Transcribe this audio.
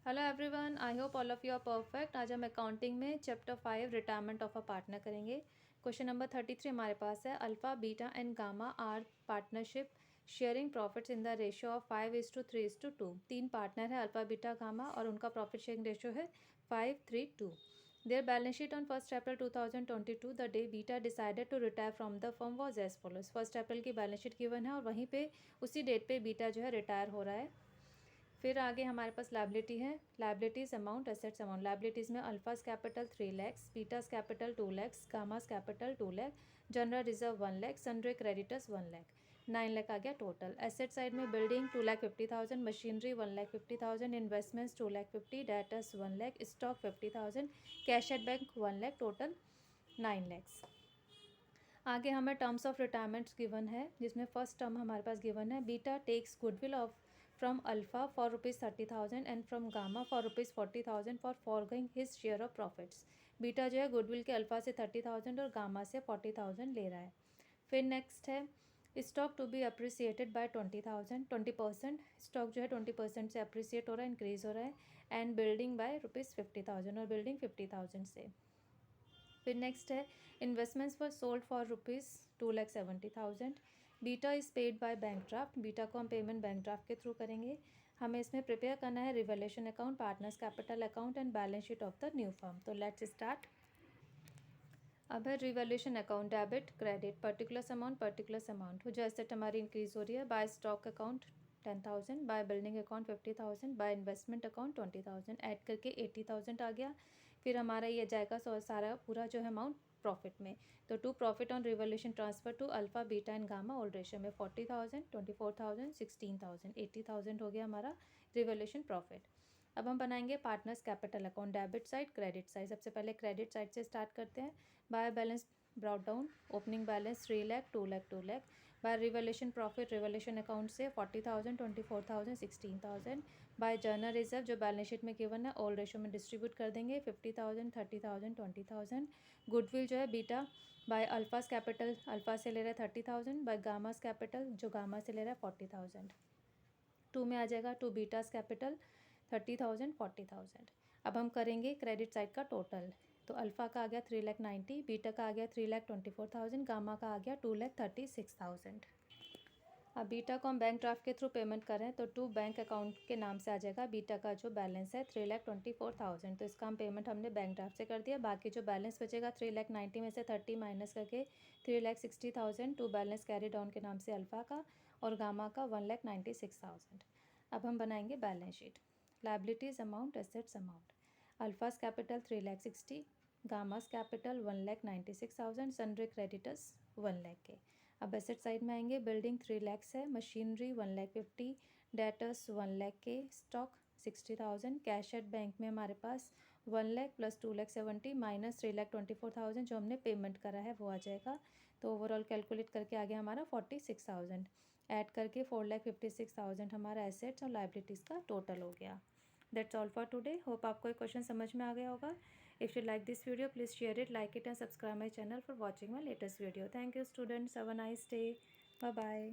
Hello everyone, I hope all of you are perfect. आज हम accounting में chapter 5 retirement of a partner करेंगे। Question number 33 हमारे पास है। Alpha beta and gamma are partnership sharing profits in the ratio of 5:3:2। तीन partner है alpha beta gamma और उनका प्रॉफिट शेयरिंग रेशियो है 5:3:2। Their balance sheet on 1 April 2022 the day beta decided to retire from the firm was as follows. 1 अप्रैल की balance sheet given है और वहीं पे उसी डेट पे बीटा जो है रिटायर हो रहा है। फिर आगे हमारे पास लाइबिलिटी है। Liabilities amount, assets amount. Liabilities में alphas capital 3 lakhs, betas capital 2 lakhs, gammas capital 2 lakh, general reserve 1 lakh, sundry creditors 1 lakh, 9 lakh आ गया टोटल। एसेट साइड में building 2,50,000, machinery 1,50,000, investments 2,50,000, debtors 1 lakh, stock 50,000, cash at bank 1 lakh, total 9 lakhs. आगे हमें टर्म्स ऑफ रिटायरमेंट्स गिवन है, जिसमें first term हमारे पास गिवन है। Beta takes goodwill off from alpha for ₹30,000 and from gamma for ₹40,000 for forgoing his share of profits. Beta जो है goodwill के अल्फा से 30,000 और गामा से 40,000 ले रहा है। फिर नेक्स्ट है stock to be appreciated by 20%। Stock जो है 20% से अप्रिसिएट हो रहा है, इंक्रीज हो रहा है। एंड बिल्डिंग बाय ₹50,000 और बिल्डिंग 50,000 से। फिर नेक्स्ट है investments for sold for ₹2,70,000। Beta is paid by bank draft. Beta को हम पेमेंट बैंक ड्राफ्ट के थ्रू करेंगे। हमें इसमें प्रिपेयर करना है revaluation account, partners capital account and balance sheet of the new firm. तो लेट्स स्टार्ट। अब है revaluation account, debit credit, particular amount. जो एसेट हमारी इंक्रीज हो रही है, by stock account 10,000, by building account 50,000, by investment account 20,000, add करके 80,000 आ गया। फिर हमारा ये जाएगा सारा पूरा जो है अमाउंट प्रॉफिट में। तो to profit on revaluation transfer to alpha beta and gamma old ratio में 40,000, 24,000, 16,000, 80,000 हो गया हमारा रिवैल्यूएशन प्रॉफिट। अब हम बनाएंगे partners capital account, debit side credit side. सबसे पहले क्रेडिट साइड से स्टार्ट करते हैं। By balance brought down, opening balance 3 lakh, 2 lakh, 2 lakh. By revaluation profit revaluation account से 40,000, 24,000, 16,000। बाय जर्नल रिजर्व जो बैलेंस शीट में गिवन है ओल्ड रेशियो में डिस्ट्रीब्यूट कर देंगे 50,000, 30,000, 20,000। गुडविल जो है beta by alpha's capital, alpha से ले रहा है 30,000, बाय गामास कैपिटल जो गामा से ले रहा है 40,000। टू में आ जाएगा टू बीटास कैपिटल 30,000, 40,000। अब हम करेंगे क्रेडिट साइड का टोटल। तो अल्फ़ा का आ गया 3,90,000, बीटा का आ गया 3,24,000, गामा का आ गया 2,36,000। अब बीटा को हम बैंक ड्राफ्ट के थ्रू पेमेंट करें तो टू बैंक अकाउंट के नाम से आ जाएगा। बीटा का जो बैलेंस है 3,24,000, तो इसका हम पेमेंट हमने बैंक ड्राफ्ट से कर दिया। बाकी जो बैलेंस बचेगा 3,90,000 में से 30 माइनस करके 3,60,000 टू बैलेंस कैरी डाउन के नाम से अल्फ़ा का, और गामा का 1,96,000। अब हम बनाएंगे balance sheet. Liabilities amount, assets amount. Alphas capital 3,60,000, gammas capital 1,96,000, sundry creditors 1 lakh के। अब एसेट साइड में आएंगे। बिल्डिंग 3 लैक्स है, मशीनरी 1,50,000, डेटर्स 1 लाख के, स्टॉक 60,000, कैश एट बैंक में हमारे पास 1 लाख प्लस 2,70,000 माइनस 3,24,000 जो हमने पेमेंट करा है वो आ जाएगा। तो ओवरऑल कैलकुलेट करके आ गया हमारा 46,000। ऐड करके 4,56,000 हमारा एसेट्स और लाइबिलिटीज़ का टोटल हो गया। That's all for today. Hope आपको ये क्वेश्चन समझ में आ गया होगा। If you like this video, please share it, like it and subscribe my channel for watching my latest video. Thank you students. Have a nice day. Bye bye.